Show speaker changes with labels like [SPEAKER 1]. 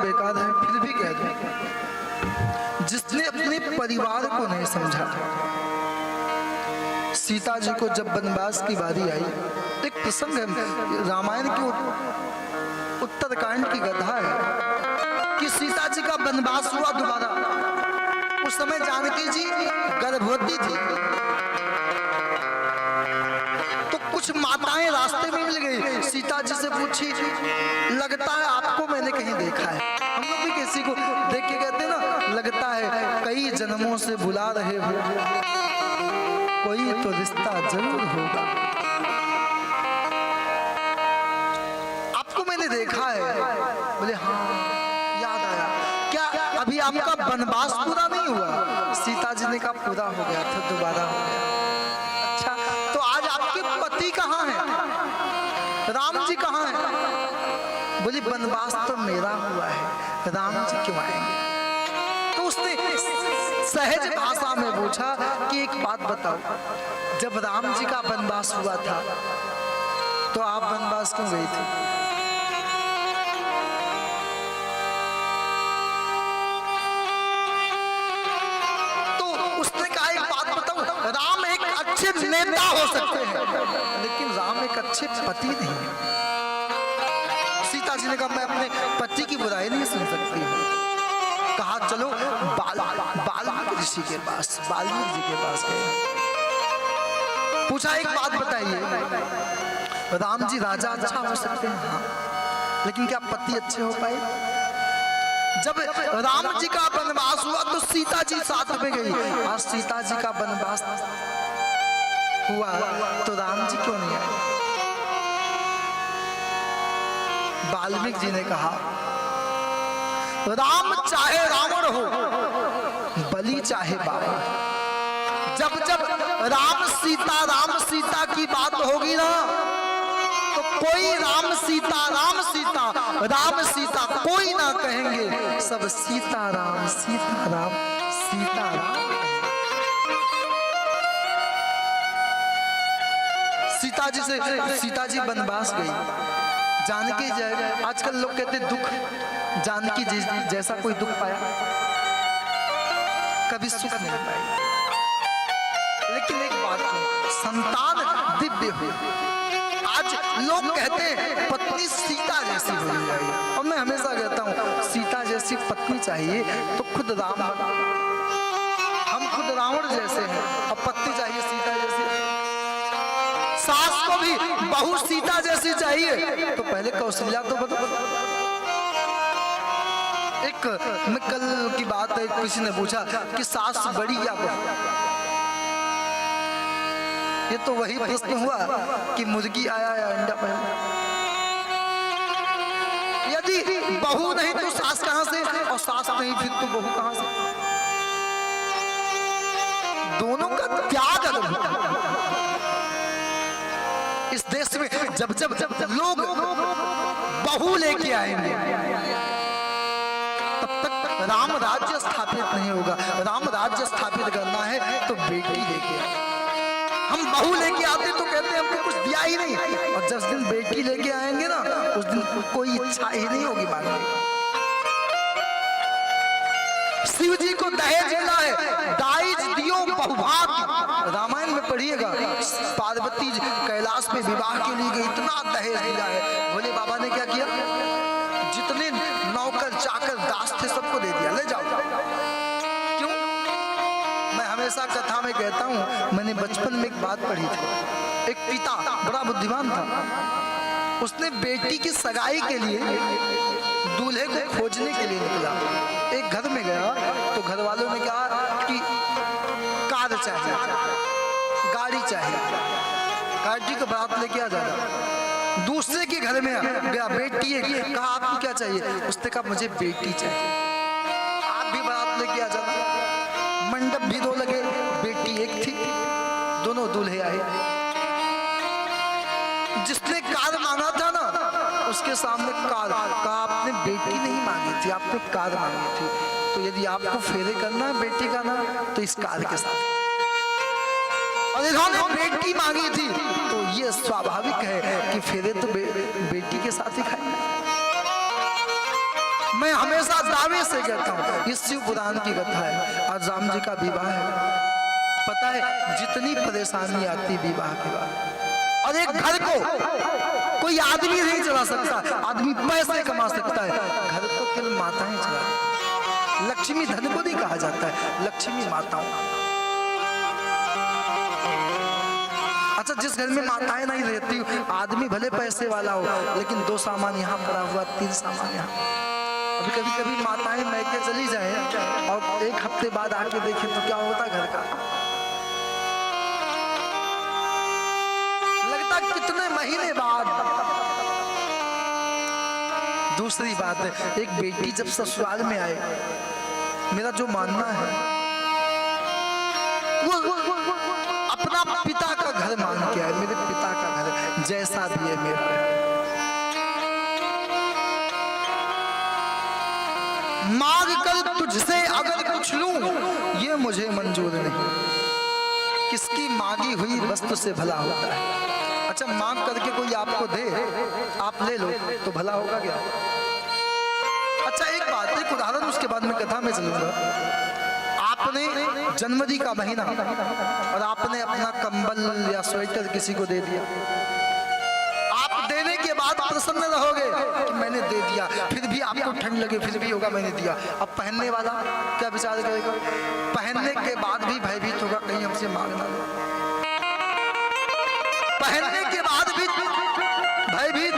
[SPEAKER 1] बेकार है, फिर भी कह दूं, जिसने अपने परिवार को नहीं समझा। सीता जी को जब वनवास की बारी आई, एक प्रसंग है रामायण के उत्तरकांड की कथा है कि सीता जी का वनवास हुआ दोबारा। उस समय जानकी जी गर्भवती थी, तो कुछ माताएं रास्ते में मिल गई, सीता जी से पूछी, लगता है आपको मैंने कहीं देखा है। हम लोग भी किसी को देख के कहते हैं ना, लगता है कई जन्मों से बुला रहे हो, कोई तो रिश्ता जरूर होगा, आपको मैंने देखा है। बोले हाँ याद आया, क्या अभी आपका वनवास पूरा नहीं हुआ? सीता जी ने कहा पूरा हो गया था, दोबारा हो गया। अच्छा, तो आज आपके पति कहाँ हैं? राम जी कहाँ हैं? बोली वनवास तो मेरा हुआ है, राम जी क्यों आएंगे? तो उसने सहज भाषा में पूछा कि एक बात बताओ, जब राम जी का वनवास हुआ था तो आप वनवास क्यों गई थी? तो उसने कहा एक बात बताओ, राम एक अच्छे नेता हो सकते हैं, लेकिन राम एक अच्छे पति नहीं है। सीता जी ने कहा मैं अपने पति की बुराई नहीं सुन सकती हूँ। कहा चलो वाल्मीकि ऋषि के पास, वाल्मीकि जी के पास गए। पूछा एक बात बताइए, राम जी राजा अच्छा हो सकते हैं हाँ, लेकिन क्या पति अच्छे हो पाए? जब राम जी का वनवास हुआ तो सीता जी साथ में गई, और सीता जी का वनवास हुआ तो राम जी क्यों नहीं आए? वाल्मीकि जी ने कहा राम चाहे रावण हो, बलि चाहे बावन, जब जब राम सीता की बात होगी ना, तो कोई राम सीता कोई ना कहेंगे, सब सीताराम सीताराम सीताराम। सीता जी वनवास गई, जानकी जाए। आजकल लोग कहते दुख, जानकी जैसा कोई दुख पाया कभी सुख नहीं पाया। लेकिन एक बात है, संतान दिव्य हो। आज लोग कहते हैं पत्नी सीता जैसी होनी चाहिए, और मैं हमेशा कहता हूँ सीता जैसी पत्नी चाहिए तो खुद राम, हम खुद रावण जैसे हैं, अब पत्नी चाहिए सीता जैसी। सास को भी बहू सीता जैसी चाहिए तो पहले कौशल्या तो बताओ। एक मैं कल की बात है, किसी ने पूछा कि सास बड़ी या बहू? ये तो वही प्रश्न हुआ कि मुर्गी आया या अंडा पहला। यदि बहू नहीं तो सास कहां से, और सास नहीं फिर तो बहू कहां से? दोनों का त्याग अलग होता है। इस देश में जब जब लोग बहू लेके आएंगे तब तक राम राज्य स्थापित नहीं होगा। राम राज्य स्थापित करना है तो बेटी लेके आए। हम बहू लेके आते तो कहते हैं हमको कुछ दिया ही नहीं, और जिस दिन बेटी लेके आएंगे ना उस दिन कोई इच्छा ही नहीं होगी मांगने की। शिव जी को दहेज मिला है, दाइज दियो बहुभाग। रामायण में पढ़िएगा, पार्वती कैलाश में विवाह के लिए गई, इतना दहेज दिया है। भोले बाबा ने क्या किया, जितने नौकर चाकर दास थे सबको दे दिया, ले जाओ। क्यों? मैं हमेशा कथा में कहता हूँ, मैंने बचपन में एक बात पढ़ी थी। एक पिता बड़ा बुद्धिमान था, उसने बेटी की सगाई के लिए दूल्हे को खोजने के लिए निकला। एक घर में गया तो घर वालों ने कहा कि कार चाहिए, गाड़ी चाहिए, गाड़ी को बारात लेके आ जाना। दूसरे के घर में गया, बेटी है, कहा आपको क्या चाहिए? उसने कहा मुझे बेटी चाहिए, आप भी बारात लेके आ जाना। मंडप भी दो लगे, बेटी एक थी, दोनों दूल्हे आए। जिसने कार मांगा था ना उसके सामने कार, कहा आपने बेटी नहीं मांगी थी, आपने कार मांगी थी, तो यदि आपको फेरे करना है बेटी का ना तो इस कार के साथ। और इन्होंने बेटी मांगी थी तो ये स्वाभाविक है कि फेरे तो बेटी के साथ ही खाएंगे। मैं हमेशा दावे से कहता हूँ, इस शिव पुराण की कथा है। आज राम जी का विवाह है, पता है जितनी परेशानी आती विवाह के बाद, और एक घर को कोई आदमी नहीं चला सकता, आदमी पैसे कमा सकता है, घर तो केवल माताएं चला। लक्ष्मी धन को नहीं कहा जाता है, लक्ष्मी माताओं। अच्छा, जिस घर में माताएं नहीं रहती, आदमी भले पैसे वाला हो, लेकिन 2 सामान यहाँ पड़ा हुआ, 3 सामान यहाँ। अभी कभी कभी माताएं मैके चली जाए और 1 हफ्ते बाद आके देखें तो क्या होता घर का, लगता कितने महीने बाद। दूसरी बात है, एक बेटी जब ससुराल में आए, मेरा जो मानना है वो अपना पिता का घर मान के आए। मेरे पिता का घर जैसा भी है मेरा है। मांग कर तुझसे अगर कुछ लूं, ये मुझे मंजूर नहीं। किसकी मांगी हुई वस्तु से भला होता है। अच्छा, मांग करके कोई आपको दे, आप ले लो तो भला होगा क्या? अच्छा, एक बात, एक उदाहरण, उसके बाद में कथा में चलूंगा। आपने जनवरी का महीना और आपने अपना कंबल या स्वेटर किसी को दे दिया, आप देने के बाद प्रसन्न रहोगे कि मैंने दे दिया, फिर भी आपको ठंड लगे, फिर भी होगा मैंने दिया। अब पहनने वाला क्या विचार करेगा? पहनने के बाद भी भयभीत होगा, कहीं हमसे मांगना नहीं। पहनने के बाद भी भयभीत